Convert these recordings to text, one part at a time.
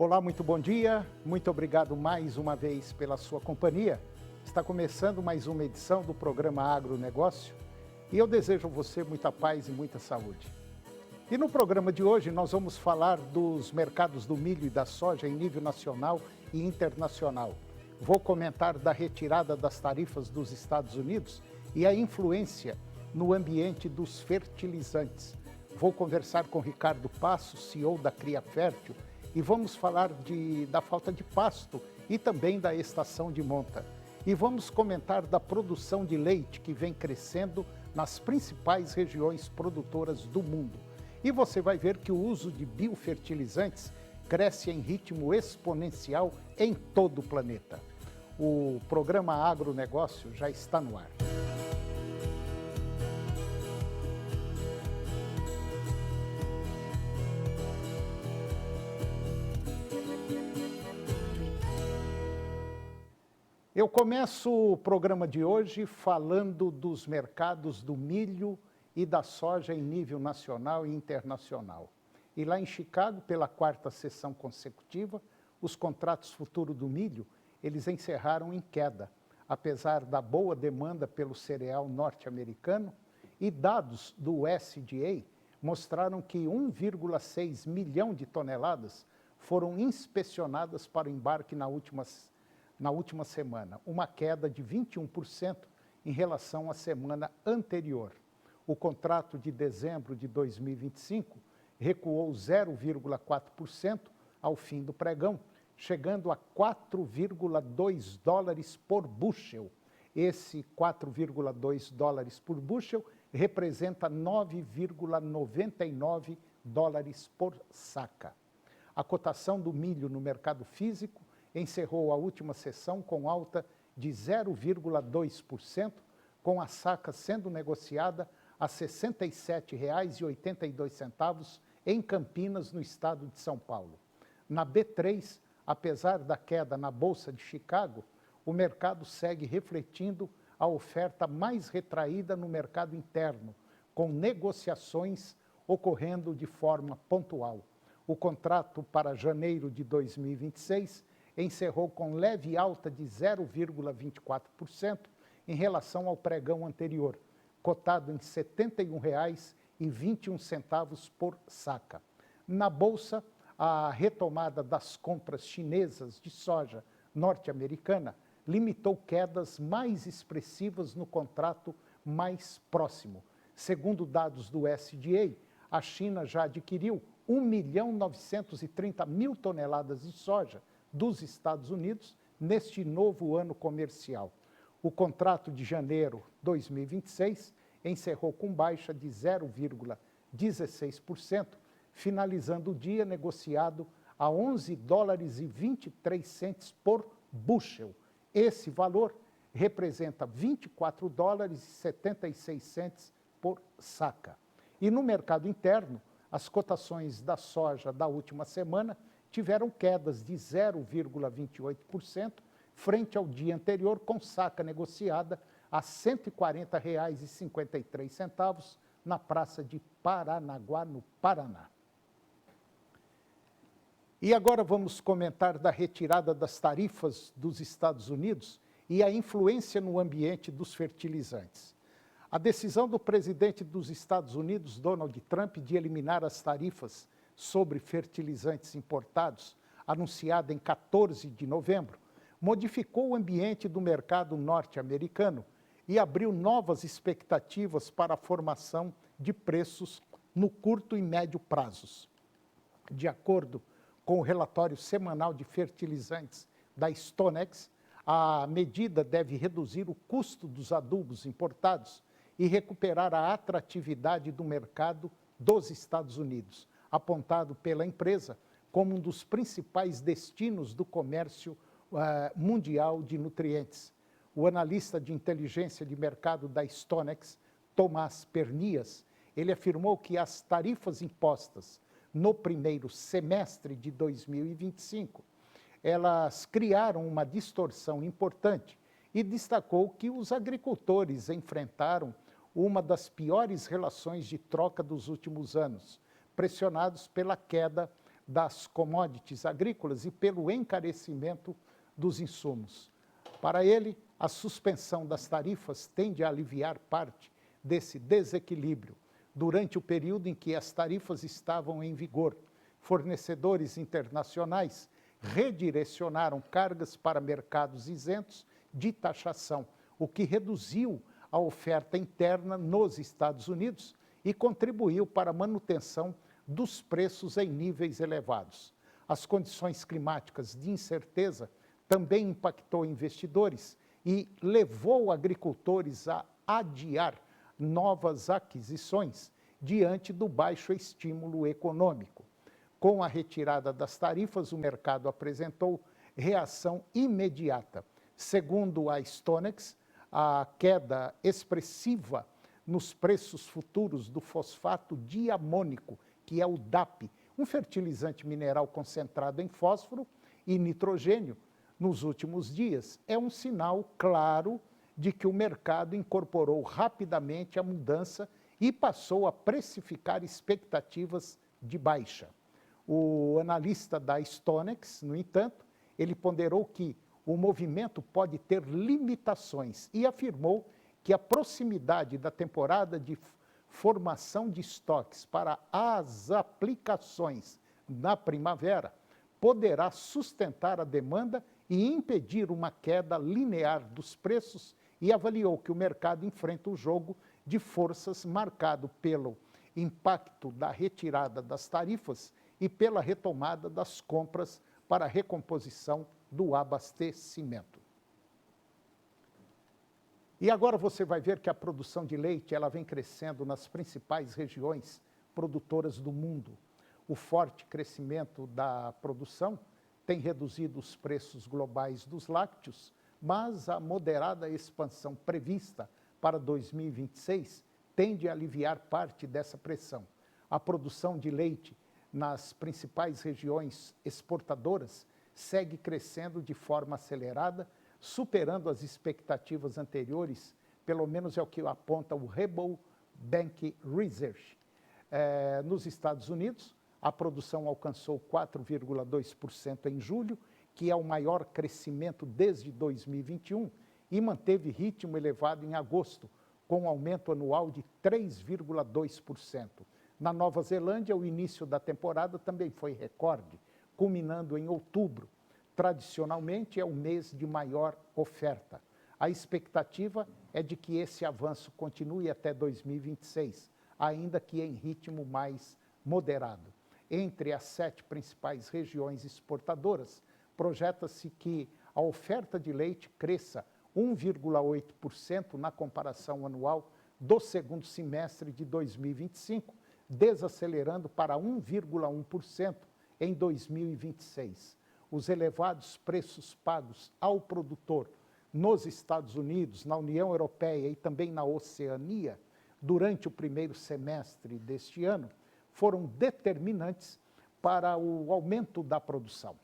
Olá, muito bom dia. Muito obrigado mais uma vez pela sua companhia. Está começando mais uma edição do programa Agronegócio e eu desejo a você muita paz e muita saúde. E no programa de hoje nós vamos falar dos mercados do milho e da soja em nível nacional e internacional. Vou comentar da retirada das tarifas dos Estados Unidos e a influência no ambiente dos fertilizantes. Vou conversar com Ricardo Passo, CEO da Cria Fértil, e vamos falar da falta de pasto e também da estação de monta. E vamos comentar da produção de leite que vem crescendo nas principais regiões produtoras do mundo. E você vai ver que o uso de biofertilizantes cresce em ritmo exponencial em todo o planeta. O programa Agronegócio já está no ar. Eu começo o programa de hoje falando dos mercados do milho e da soja em nível nacional e internacional. E lá em Chicago, pela quarta sessão consecutiva, os contratos futuros do milho, eles encerraram em queda, apesar da boa demanda pelo cereal norte-americano, e dados do USDA mostraram que 1,6 milhão de toneladas foram inspecionadas para o embarque na última semana, uma queda de 21% em relação à semana anterior. O contrato de dezembro de 2025 recuou 0,4% ao fim do pregão, chegando a 4,2 dólares por bushel. Esse 4,2 dólares por bushel representa 9,99 dólares por saca. A cotação do milho no mercado físico encerrou a última sessão com alta de 0,2%, com a saca sendo negociada a R$ 67,82 em Campinas, no estado de São Paulo. Na B3, apesar da queda na Bolsa de Chicago, o mercado segue refletindo a oferta mais retraída no mercado interno, com negociações ocorrendo de forma pontual. O contrato para janeiro de 2026 encerrou com leve alta de 0,24% em relação ao pregão anterior, cotado em R$ 71,21 por saca. Na Bolsa, a retomada das compras chinesas de soja norte-americana limitou quedas mais expressivas no contrato mais próximo. Segundo dados do USDA, a China já adquiriu 1.930.000 toneladas de soja dos Estados Unidos neste novo ano comercial. O contrato de janeiro 2026 encerrou com baixa de 0,16%, finalizando o dia negociado a 11 dólares e 23 centes por bushel. Esse valor representa 24 dólares e 76 centes por saca. E no mercado interno, as cotações da soja da última semana tiveram quedas de 0,28% frente ao dia anterior, com saca negociada a R$ 140,53 na praça de Paranaguá, no Paraná. E agora vamos comentar da retirada das tarifas dos Estados Unidos e a influência no ambiente dos fertilizantes. A decisão do presidente dos Estados Unidos, Donald Trump, de eliminar as tarifas sobre fertilizantes importados, anunciada em 14 de novembro, modificou o ambiente do mercado norte-americano e abriu novas expectativas para a formação de preços no curto e médio prazos. De acordo com o relatório semanal de fertilizantes da StoneX, a medida deve reduzir o custo dos adubos importados e recuperar a atratividade do mercado dos Estados Unidos, apontado pela empresa como um dos principais destinos do comércio mundial de nutrientes. O analista de inteligência de mercado da StoneX, Tomás Pernias, ele afirmou que as tarifas impostas no primeiro semestre de 2025, elas criaram uma distorção importante e destacou que os agricultores enfrentaram uma das piores relações de troca dos últimos anos, pressionados pela queda das commodities agrícolas e pelo encarecimento dos insumos. Para ele, a suspensão das tarifas tende a aliviar parte desse desequilíbrio. Durante o período em que as tarifas estavam em vigor, fornecedores internacionais redirecionaram cargas para mercados isentos de taxação, o que reduziu a oferta interna nos Estados Unidos e contribuiu para a manutenção dos preços em níveis elevados. As condições climáticas de incerteza também impactou investidores e levou agricultores a adiar novas aquisições diante do baixo estímulo econômico. Com a retirada das tarifas, o mercado apresentou reação imediata. Segundo a Stonex, a queda expressiva nos preços futuros do fosfato diamônico, que é o DAP, um fertilizante mineral concentrado em fósforo e nitrogênio, nos últimos dias, é um sinal claro de que o mercado incorporou rapidamente a mudança e passou a precificar expectativas de baixa. O analista da Stonex, no entanto, ele ponderou que o movimento pode ter limitações e afirmou que a proximidade da temporada de formação de estoques para as aplicações na primavera poderá sustentar a demanda e impedir uma queda linear dos preços e avaliou que o mercado enfrenta um jogo de forças marcado pelo impacto da retirada das tarifas e pela retomada das compras para a recomposição do abastecimento. E agora você vai ver que a produção de leite ela vem crescendo nas principais regiões produtoras do mundo. O forte crescimento da produção tem reduzido os preços globais dos lácteos, mas a moderada expansão prevista para 2026 tende a aliviar parte dessa pressão. A produção de leite nas principais regiões exportadoras segue crescendo de forma acelerada, superando as expectativas anteriores, pelo menos é o que aponta o Rebow Bank Research. Nos Estados Unidos, a produção alcançou 4,2% em julho, que é o maior crescimento desde 2021, e manteve ritmo elevado em agosto, com um aumento anual de 3,2%. Na Nova Zelândia, o início da temporada também foi recorde, culminando em outubro. Tradicionalmente, é o mês de maior oferta. A expectativa é de que esse avanço continue até 2026, ainda que em ritmo mais moderado. Entre as 7 principais regiões exportadoras, projeta-se que a oferta de leite cresça 1,8% na comparação anual do segundo semestre de 2025, desacelerando para 1,1% em 2026. Os elevados preços pagos ao produtor nos Estados Unidos, na União Europeia e também na Oceania, durante o primeiro semestre deste ano, foram determinantes para o aumento da produção.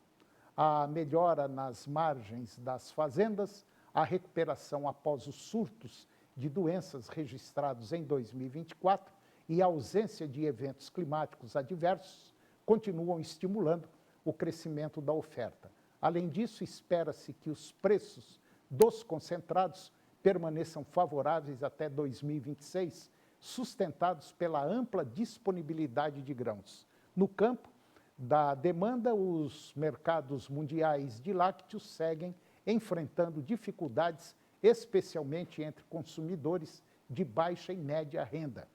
A melhora nas margens das fazendas, a recuperação após os surtos de doenças registrados em 2024 e a ausência de eventos climáticos adversos continuam estimulando o crescimento da oferta. Além disso, espera-se que os preços dos concentrados permaneçam favoráveis até 2026, sustentados pela ampla disponibilidade de grãos. No campo da demanda, os mercados mundiais de lácteos seguem enfrentando dificuldades, especialmente entre consumidores de baixa e média renda.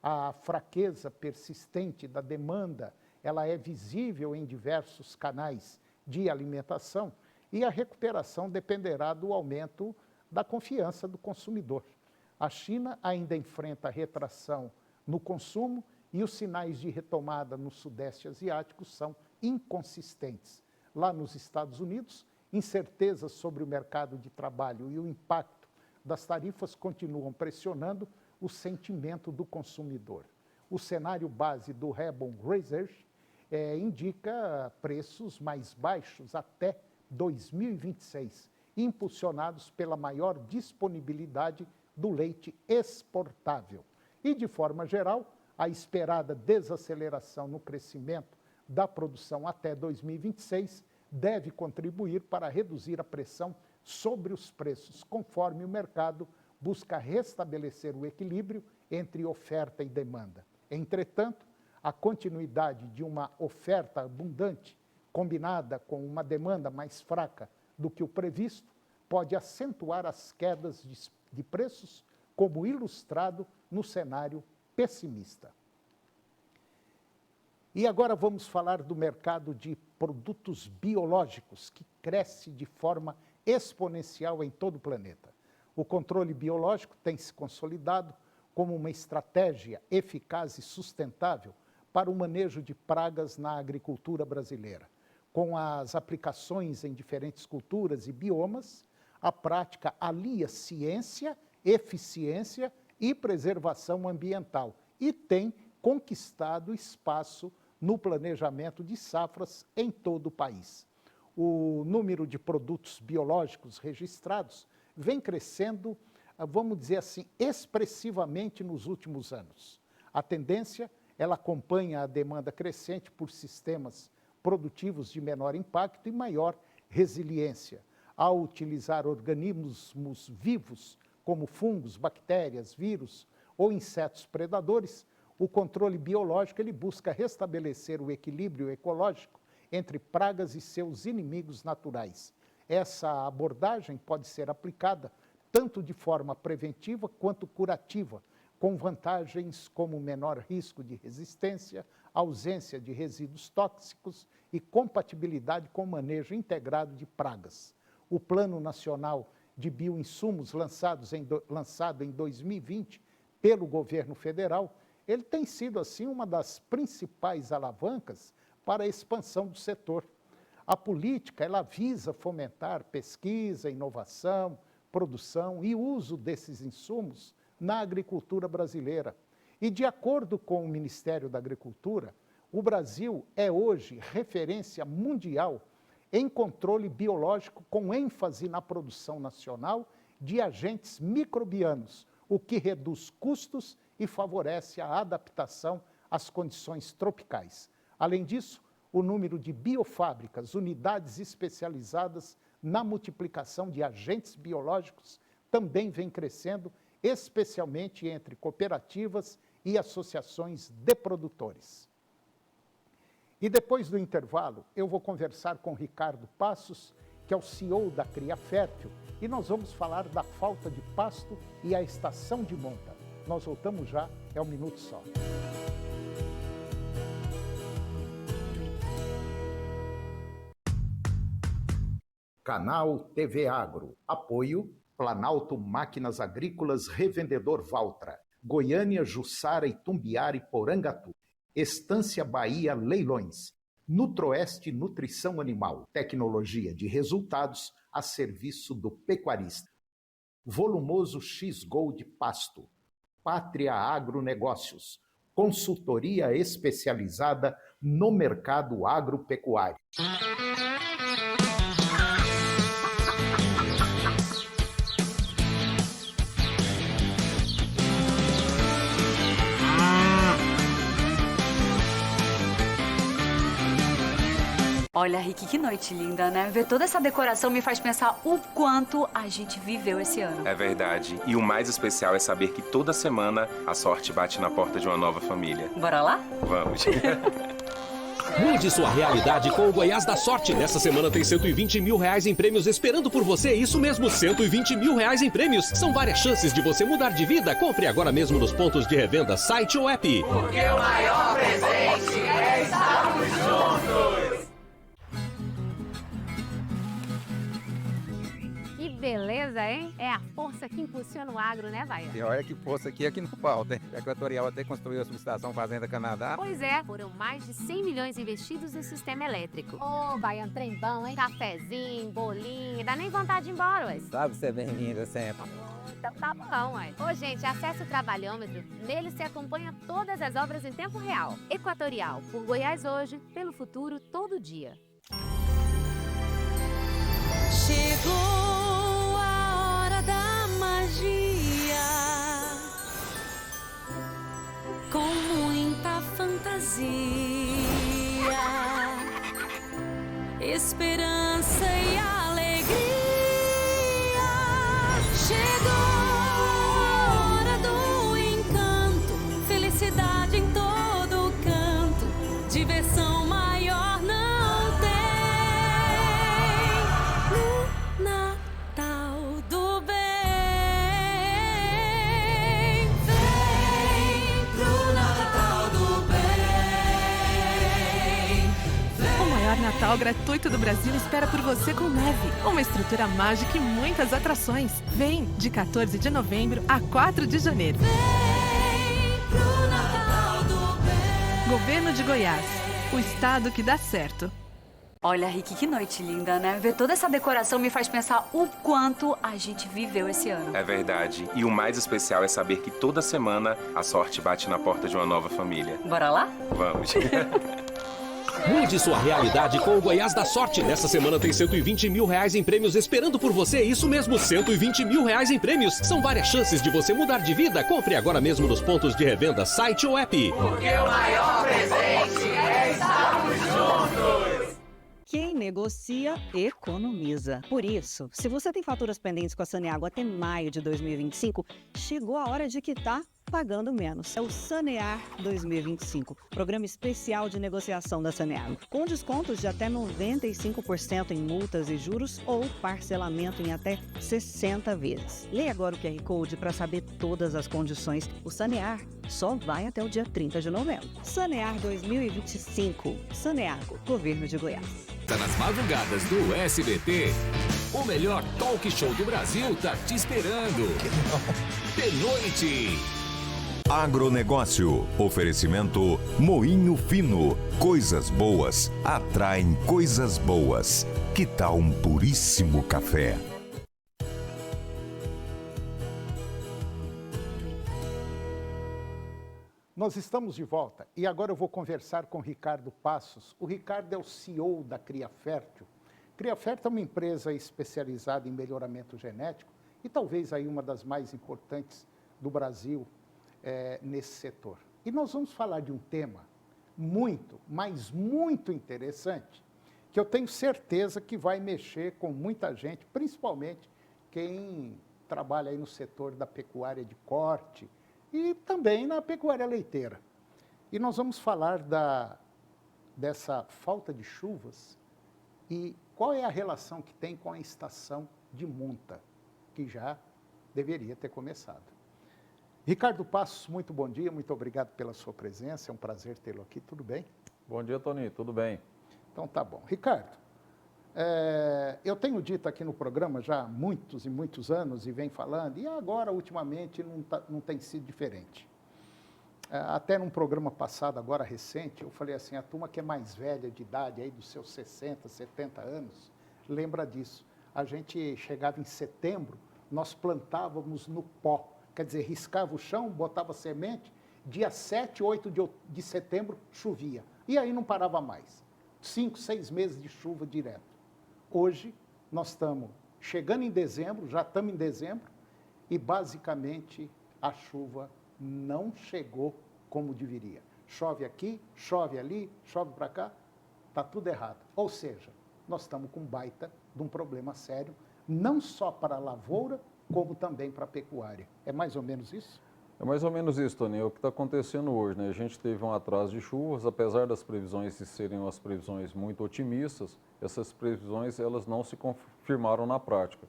A fraqueza persistente da demanda, ela é visível em diversos canais de alimentação e a recuperação dependerá do aumento da confiança do consumidor. A China ainda enfrenta retração no consumo e os sinais de retomada no Sudeste Asiático são inconsistentes. Lá nos Estados Unidos, incertezas sobre o mercado de trabalho e o impacto das tarifas continuam pressionando o sentimento do consumidor. O cenário base do Rebow Research indica preços mais baixos até 2026, impulsionados pela maior disponibilidade do leite exportável. E, de forma geral, a esperada desaceleração no crescimento da produção até 2026 deve contribuir para reduzir a pressão sobre os preços, conforme o mercado busca restabelecer o equilíbrio entre oferta e demanda. Entretanto, a continuidade de uma oferta abundante, combinada com uma demanda mais fraca do que o previsto, pode acentuar as quedas de preços, como ilustrado no cenário pessimista. E agora vamos falar do mercado de produtos biológicos, que cresce de forma exponencial em todo o planeta. O controle biológico tem se consolidado como uma estratégia eficaz e sustentável para o manejo de pragas na agricultura brasileira. Com as aplicações em diferentes culturas e biomas, a prática alia ciência, eficiência e preservação ambiental e tem conquistado espaço no planejamento de safras em todo o país. O número de produtos biológicos registrados vem crescendo, vamos dizer assim, expressivamente nos últimos anos. A tendência, ela acompanha a demanda crescente por sistemas produtivos de menor impacto e maior resiliência. Ao utilizar organismos vivos, como fungos, bactérias, vírus ou insetos predadores, o controle biológico ele busca restabelecer o equilíbrio ecológico entre pragas e seus inimigos naturais. Essa abordagem pode ser aplicada tanto de forma preventiva quanto curativa, com vantagens como menor risco de resistência, ausência de resíduos tóxicos e compatibilidade com o manejo integrado de pragas. O Plano Nacional de Bioinsumos, lançado em 2020 pelo governo federal, ele tem sido, assim, uma das principais alavancas para a expansão do setor. A política, ela visa fomentar pesquisa, inovação, produção e uso desses insumos na agricultura brasileira. E, de acordo com o Ministério da Agricultura, o Brasil é hoje referência mundial em controle biológico, com ênfase na produção nacional de agentes microbianos, o que reduz custos e favorece a adaptação às condições tropicais. Além disso, o número de biofábricas, unidades especializadas na multiplicação de agentes biológicos, também vem crescendo, especialmente entre cooperativas e associações de produtores. E depois do intervalo, eu vou conversar com Ricardo Passos, que é o CEO da Cria Fértil, e nós vamos falar da falta de pasto e a estação de monta. Nós voltamos já, é um minuto só. Canal TV Agro. Apoio Planalto Máquinas Agrícolas Revendedor Valtra. Goiânia, Jussara, Itumbiara e Porangatu. Estância Bahia Leilões. Nutroeste Nutrição Animal. Tecnologia de resultados a serviço do pecuarista. Volumoso X-Gold Pasto. Pátria Agronegócios. Consultoria especializada no mercado agropecuário. Olha, Rick, que noite linda, né? Ver toda essa decoração me faz pensar o quanto a gente viveu esse ano. É verdade. E o mais especial é saber que toda semana a sorte bate na porta de uma nova família. Bora lá? Vamos. Mude sua realidade com o Goiás da Sorte. Nessa semana tem R$120 mil em prêmios esperando por você. Isso mesmo, R$120 mil em prêmios. São várias chances de você mudar de vida. Compre agora mesmo nos pontos de revenda, site ou app. Porque o maior presente é estarmos juntos. Beleza, hein? É a força que impulsiona o agro, né, Vaia? E olha que força aqui não falta, hein? A Equatorial até construiu a subestação Fazenda Canadá. Pois é, foram mais de 100 milhões investidos no sistema elétrico. Ô, Vaia, um trem bom, hein? Cafezinho, bolinho, dá nem vontade de ir embora, ué. Sabe ser bem-vinda sempre. Então tá bom, ué. Ô, gente, acesse o Trabalhômetro. Nele se acompanha todas as obras em tempo real. Equatorial, por Goiás hoje, pelo futuro todo dia. Chegou da magia, com muita fantasia. esperança e alegria. Chegou a hora do encanto, felicidade em todo canto, diversão maior não tem. No Natal do bem, vem pro Natal do bem. O maior Natal gratuito do Brasil espera por você com neve, uma estrutura mágica e muitas atrações. Vem de 14 de novembro a 4 de janeiro. Vem pro Natal do bem. Governo de Goiás, o estado que dá certo. Olha, Rick, que noite linda, né? Ver toda essa decoração me faz pensar o quanto a gente viveu esse ano. É verdade. E o mais especial é saber que toda semana a sorte bate na porta de uma nova família. Bora lá? Vamos. Mude sua realidade com o Goiás da Sorte. Nessa semana tem 120 mil reais em prêmios esperando por você. Isso mesmo, 120 mil reais em prêmios. São várias chances de você mudar de vida. Compre agora mesmo nos pontos de revenda, site ou app. Porque o maior presente é estarmos juntos. Quem negocia, economiza. Por isso, se você tem faturas pendentes com a Saneago até maio de 2025, chegou a hora de quitar pagando menos. É o Sanear 2025, programa especial de negociação da Saneago, com descontos de até 95% em multas e juros ou parcelamento em até 60 vezes. Leia agora o QR Code para saber todas as condições. O Sanear só vai até o dia 30 de novembro. Sanear 2025. Saneago, Governo de Goiás. Tá nas madrugadas do SBT. O melhor talk show do Brasil tá te esperando. De noite. Agronegócio. Oferecimento Moinho Fino. Coisas boas atraem coisas boas. Que tal um puríssimo café? Nós estamos de volta e agora eu vou conversar com o Ricardo Passos. O Ricardo é o CEO da Cria Fértil. Cria Fértil é uma empresa especializada em melhoramento genético e talvez aí uma das mais importantes do Brasil nesse setor. E nós vamos falar de um tema muito, mas muito interessante, que eu tenho certeza que vai mexer com muita gente, principalmente quem trabalha aí no setor da pecuária de corte, e também na pecuária leiteira. E nós vamos falar dessa falta de chuvas e qual é a relação que tem com a estação de monta, que já deveria ter começado. Ricardo Passos, muito bom dia, muito obrigado pela sua presença, é um prazer tê-lo aqui, tudo bem? Bom dia, Toninho, tudo bem? Então tá bom. Ricardo, eu tenho dito aqui no programa já há muitos e muitos anos e venho falando, e agora, ultimamente, não tem sido diferente. Até num programa passado, agora recente, eu falei assim, a turma que é mais velha de idade, aí dos seus 60, 70 anos, lembra disso. A gente chegava em setembro, nós plantávamos no pó, quer dizer, riscava o chão, botava semente, dia 7, 8 de setembro chovia, e aí não parava mais. 5, 6 meses de chuva direto. Hoje, nós estamos chegando em dezembro, já estamos em dezembro, e basicamente a chuva não chegou como deveria. Chove aqui, chove ali, chove para cá, está tudo errado. Ou seja, nós estamos com um baita de um problema sério, não só para a lavoura, como também para a pecuária. É mais ou menos isso? É mais ou menos isso, Toninho. É o que está acontecendo hoje, né? A gente teve um atraso de chuvas, apesar das previsões serem umas previsões muito otimistas, essas previsões elas não se confirmaram na prática.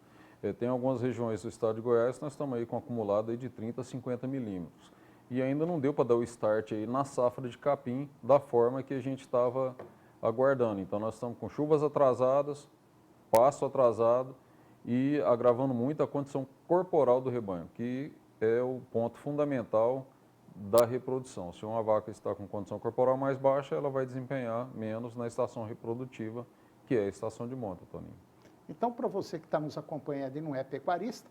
Tem algumas regiões do estado de Goiás, nós estamos aí com acumulado aí de 30 a 50 milímetros. E ainda não deu para dar o start aí na safra de capim da forma que a gente estava aguardando. Então nós estamos com chuvas atrasadas, pasto atrasado e agravando muito a condição corporal do rebanho, que é o ponto fundamental da reprodução. Se uma vaca está com condição corporal mais baixa, ela vai desempenhar menos na estação reprodutiva, que é a estação de monta, Toninho. Então, para você que está nos acompanhando e não é pecuarista,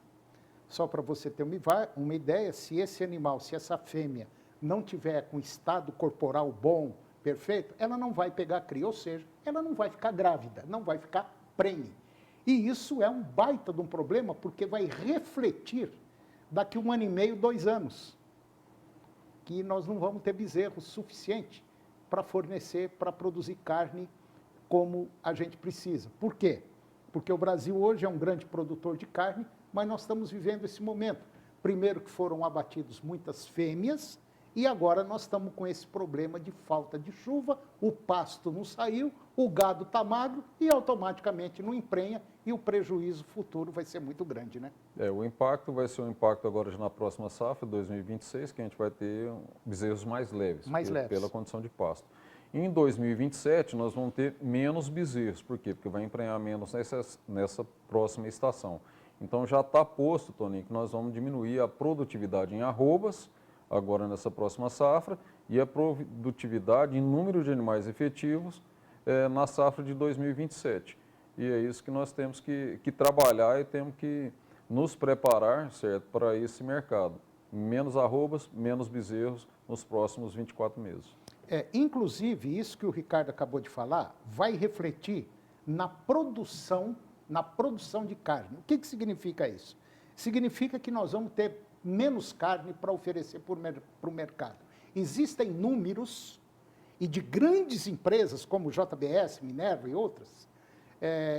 só para você ter uma ideia, se esse animal, se essa fêmea não tiver com estado corporal bom, perfeito, ela não vai pegar cria, ou seja, ela não vai ficar grávida, não vai ficar prenhe. E isso é um baita de um problema, porque vai refletir daqui 1 ano e meio, 2 anos, que nós não vamos ter bezerro suficiente para fornecer, para produzir carne como a gente precisa. Por quê? Porque o Brasil hoje é um grande produtor de carne, mas nós estamos vivendo esse momento. Primeiro que foram abatidos muitas fêmeas, e agora nós estamos com esse problema de falta de chuva, o pasto não saiu, o gado está magro e automaticamente não emprenha e o prejuízo futuro vai ser muito grande, né? O impacto vai ser um impacto agora já na próxima safra, 2026, que a gente vai ter bezerros mais leves, pela condição de pasto. Em 2027, nós vamos ter menos bezerros. Por quê? Porque vai emprenhar menos nessa próxima estação. Então já está posto, Toninho, que nós vamos diminuir a produtividade em arrobas, agora nessa próxima safra, e a produtividade em número de animais efetivos na safra de 2027. E é isso que nós temos que trabalhar e temos que nos preparar, certo, para esse mercado. Menos arrobas, menos bezerros nos próximos 24 meses. Inclusive, isso que o Ricardo acabou de falar, vai refletir na produção de carne. O que significa isso? Significa que nós vamos ter menos carne para oferecer para o mercado. Existem números, e de grandes empresas como JBS, Minerva e outras,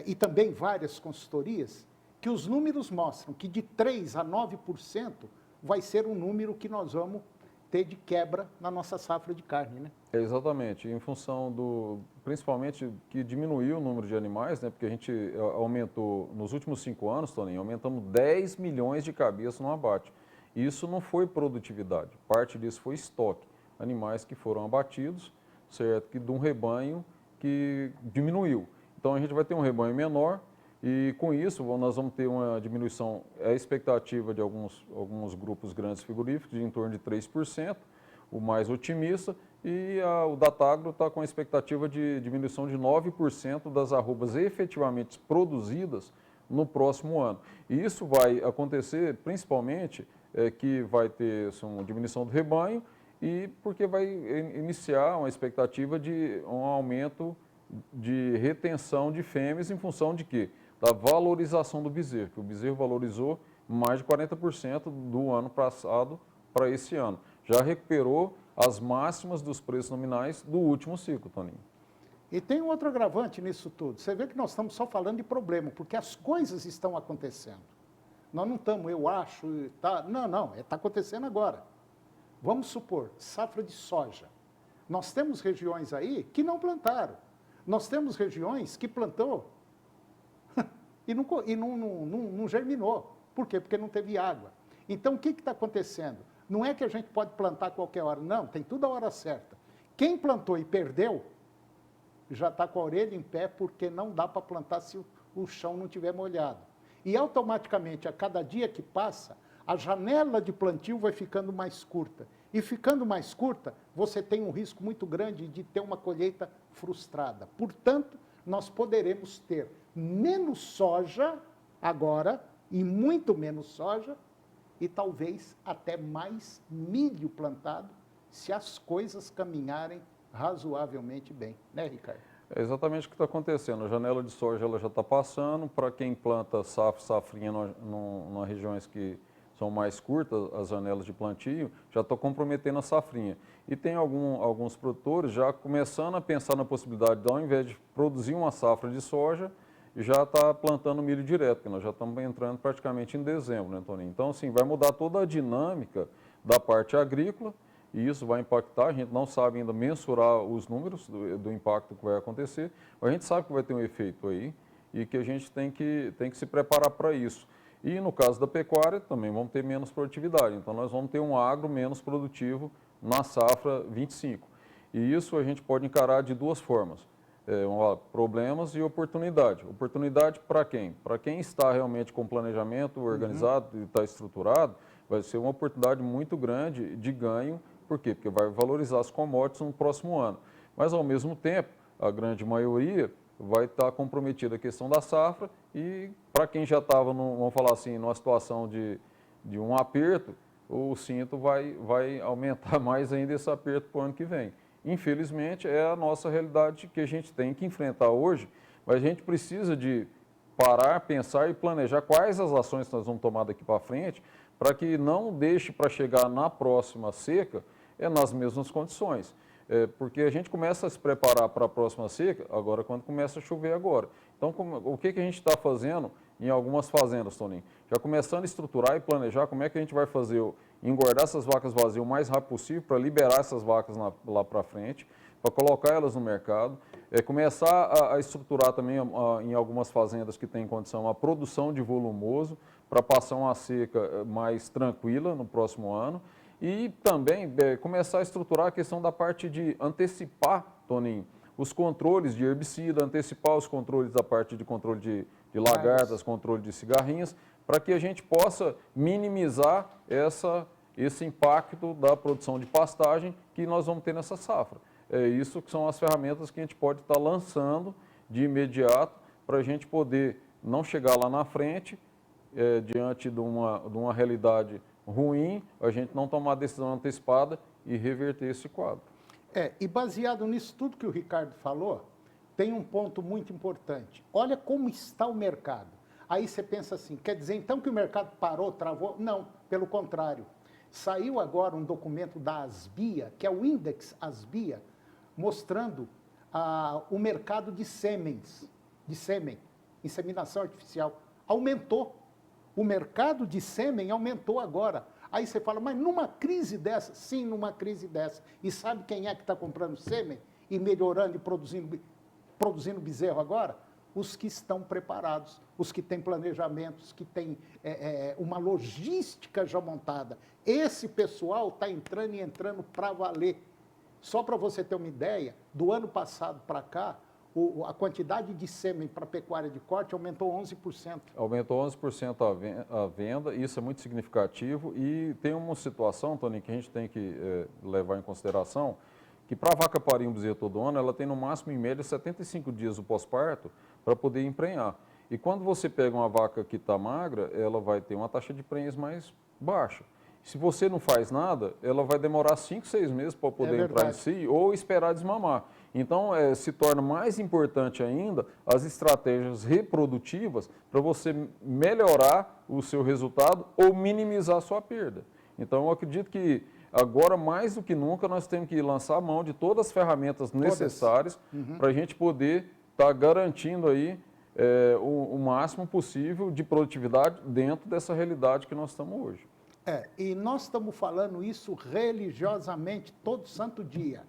e também várias consultorias, que os números mostram que de 3% a 9% vai ser um número que nós vamos ter de quebra na nossa safra de carne, né? Exatamente, em função principalmente que diminuiu o número de animais, né? Porque a gente aumentou, nos últimos 5 anos, Toninho, aumentamos 10 milhões de cabeças no abate. Isso não foi produtividade, parte disso foi estoque. Animais que foram abatidos, certo? Que de um rebanho que diminuiu. Então a gente vai ter um rebanho menor e com isso nós vamos ter uma diminuição, a expectativa de alguns grupos grandes frigoríficos de em torno de 3%, o mais otimista, e o Datagro está com a expectativa de diminuição de 9% das arrobas efetivamente produzidas no próximo ano. E isso vai acontecer principalmente que vai ter uma diminuição do rebanho e porque vai iniciar uma expectativa de um aumento de retenção de fêmeas em função de quê? Da valorização do bezerro, que o bezerro valorizou mais de 40% do ano passado para esse ano. Já recuperou as máximas dos preços nominais do último ciclo, Toninho. E tem um outro agravante nisso tudo. Você vê que nós estamos só falando de problema, porque as coisas estão acontecendo. Nós não estamos, eu acho, tá. Não, está acontecendo agora. Vamos supor, safra de soja. Nós temos regiões aí que não plantaram. Nós temos regiões que plantou e não germinou. Por quê? Porque não teve água. Então, o que está acontecendo? Não é que a gente pode plantar a qualquer hora, não, tem tudo a hora certa. Quem plantou e perdeu, já está com a orelha em pé, porque não dá para plantar se o chão não estiver molhado. E automaticamente, a cada dia que passa, a janela de plantio vai ficando mais curta. E ficando mais curta, você tem um risco muito grande de ter uma colheita frustrada. Portanto, nós poderemos ter menos soja agora, e muito menos soja, e talvez até mais milho plantado, se as coisas caminharem razoavelmente bem. Né, Ricardo? É exatamente o que está acontecendo. A janela de soja ela já está passando. Para quem planta safrinha nas regiões que são mais curtas, as janelas de plantio, já está comprometendo a safrinha. E tem alguns produtores já começando a pensar na possibilidade de, ao invés de produzir uma safra de soja, já está plantando milho direto, porque nós já estamos entrando praticamente em dezembro, né, Toninho? Então, assim, vai mudar toda a dinâmica da parte agrícola, e isso vai impactar, a gente não sabe ainda mensurar os números do impacto que vai acontecer, mas a gente sabe que vai ter um efeito aí e que a gente tem que se preparar para isso. E no caso da pecuária também vamos ter menos produtividade, então nós vamos ter um agro menos produtivo na safra 25. E isso a gente pode encarar de duas formas, problemas e oportunidade. Oportunidade para quem? Para quem está realmente com planejamento organizado e está estruturado, vai ser uma oportunidade muito grande de ganho. Por quê? Porque vai valorizar as commodities no próximo ano. Mas, ao mesmo tempo, a grande maioria vai estar comprometida a questão da safra e, para quem já estava, vamos falar assim, numa situação de um aperto, o cinto vai aumentar mais ainda esse aperto para o ano que vem. Infelizmente, é a nossa realidade que a gente tem que enfrentar hoje, mas a gente precisa de parar, pensar e planejar quais as ações que nós vamos tomar daqui para frente, para que não deixe para chegar na próxima seca nas mesmas condições. Porque a gente começa a se preparar para a próxima seca agora quando começa a chover agora. Então, o que a gente está fazendo em algumas fazendas, Toninho? Já começando a estruturar e planejar como é que a gente vai fazer, engordar essas vacas vazias o mais rápido possível para liberar essas vacas lá para frente, para colocar elas no mercado. Começar a estruturar também em algumas fazendas que têm condição a produção de volumoso para passar uma seca mais tranquila no próximo ano. E também começar a estruturar a questão da parte de antecipar, Toninho, os controles de herbicida, antecipar os controles da parte de controle de lagartas, controle de cigarrinhas, para que a gente possa minimizar esse impacto da produção de pastagem que nós vamos ter nessa safra. Isso que são as ferramentas que a gente pode estar lançando de imediato para a gente poder não chegar lá na frente, diante de uma realidade ruim, a gente não tomar decisão antecipada e reverter esse quadro. E baseado nisso tudo que o Ricardo falou, tem um ponto muito importante. Olha como está o mercado. Aí você pensa assim, quer dizer então que o mercado parou, travou? Não, pelo contrário. Saiu agora um documento da Asbia, que é o Index Asbia, mostrando o mercado de sêmen, inseminação artificial. Aumentou. O mercado de sêmen aumentou agora. Aí você fala, mas numa crise dessa? Sim, numa crise dessa. E sabe quem é que está comprando sêmen e melhorando e produzindo bezerro agora? Os que estão preparados, os que têm planejamentos, que têm uma logística já montada. Esse pessoal está entrando para valer. Só para você ter uma ideia, do ano passado para cá, a quantidade de sêmen para pecuária de corte aumentou 11%. Aumentou 11% a venda, isso é muito significativo. E tem uma situação, Tony, que a gente tem que levar em consideração, que para a vaca parir um bezerro todo ano, ela tem no máximo, em média, 75 dias do pós-parto para poder emprenhar. E quando você pega uma vaca que está magra, ela vai ter uma taxa de prenhez mais baixa. Se você não faz nada, ela vai demorar 5, 6 meses para poder entrar em si ou esperar desmamar. Então, se torna mais importante ainda as estratégias reprodutivas para você melhorar o seu resultado ou minimizar a sua perda. Então, eu acredito que agora, mais do que nunca, nós temos que lançar a mão de todas as ferramentas necessárias para a gente poder estar garantindo aí o máximo possível de produtividade dentro dessa realidade que nós estamos hoje. E nós estamos falando isso religiosamente todo santo dia.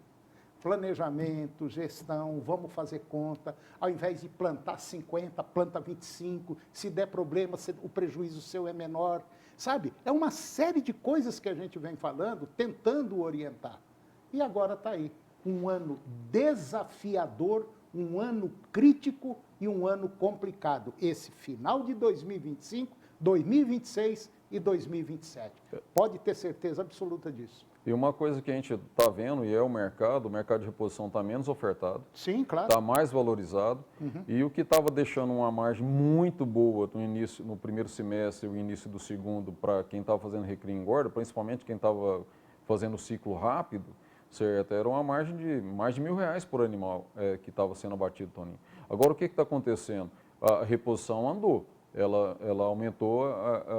Planejamento, gestão, vamos fazer conta. Ao invés de plantar 50, planta 25. Se der problema, o prejuízo seu é menor. Sabe? É uma série de coisas que a gente vem falando, tentando orientar. E agora está aí. Um ano desafiador, um ano crítico e um ano complicado. Esse final de 2025, 2026 e 2027. Pode ter certeza absoluta disso. E uma coisa que a gente está vendo, e o mercado de reposição está menos ofertado. Sim, claro. Está mais valorizado. E o que estava deixando uma margem muito boa no primeiro semestre e o início do segundo para quem estava fazendo recria e engorda, principalmente quem estava fazendo o ciclo rápido, certo? Era uma margem de mais de R$1.000 por animal que estava sendo abatido, Toninho. Agora, o que está acontecendo? A reposição andou. Ela aumentou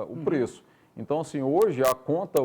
o preço. Então, assim, a conta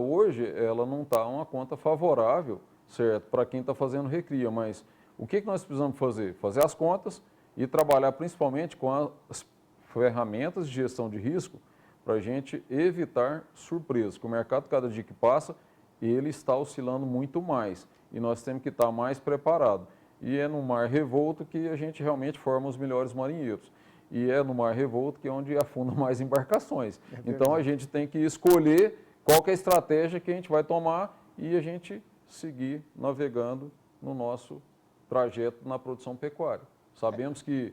ela não está uma conta favorável, certo, para quem está fazendo recria, mas o que nós precisamos fazer? Fazer as contas e trabalhar principalmente com as ferramentas de gestão de risco para a gente evitar surpresas, que o mercado, cada dia que passa, ele está oscilando muito mais e nós temos que estar mais preparados. E é no mar revolto que a gente realmente forma os melhores marinheiros. E é no mar revolto que é onde afundam mais embarcações. Então, a gente tem que escolher qual que é a estratégia que a gente vai tomar e a gente seguir navegando no nosso trajeto na produção pecuária. Sabemos que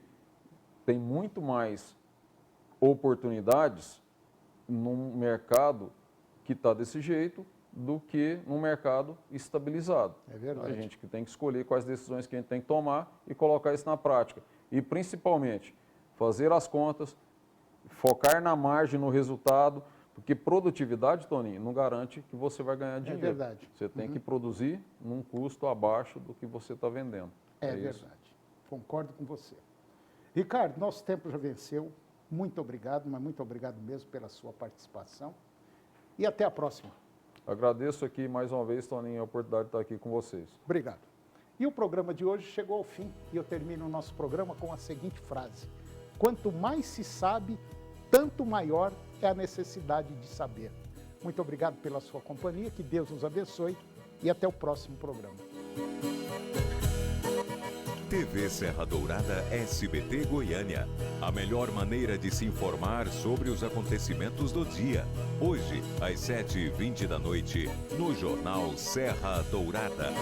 tem muito mais oportunidades num mercado que está desse jeito do que num mercado estabilizado. É verdade. A gente que tem que escolher quais decisões que a gente tem que tomar e colocar isso na prática. E, principalmente, fazer as contas, focar na margem, no resultado, porque produtividade, Toninho, não garante que você vai ganhar dinheiro. É verdade. Você tem que produzir num custo abaixo do que você está vendendo. É verdade. Concordo com você. Ricardo, nosso tempo já venceu. Muito obrigado, mas muito obrigado mesmo pela sua participação. E até a próxima. Agradeço aqui mais uma vez, Toninho, a oportunidade de estar aqui com vocês. Obrigado. E o programa de hoje chegou ao fim e eu termino o nosso programa com a seguinte frase: quanto mais se sabe, tanto maior é a necessidade de saber. Muito obrigado pela sua companhia, que Deus nos abençoe e até o próximo programa. TV Serra Dourada SBT Goiânia. A melhor maneira de se informar sobre os acontecimentos do dia. Hoje, às 7h20 da noite, no Jornal Serra Dourada.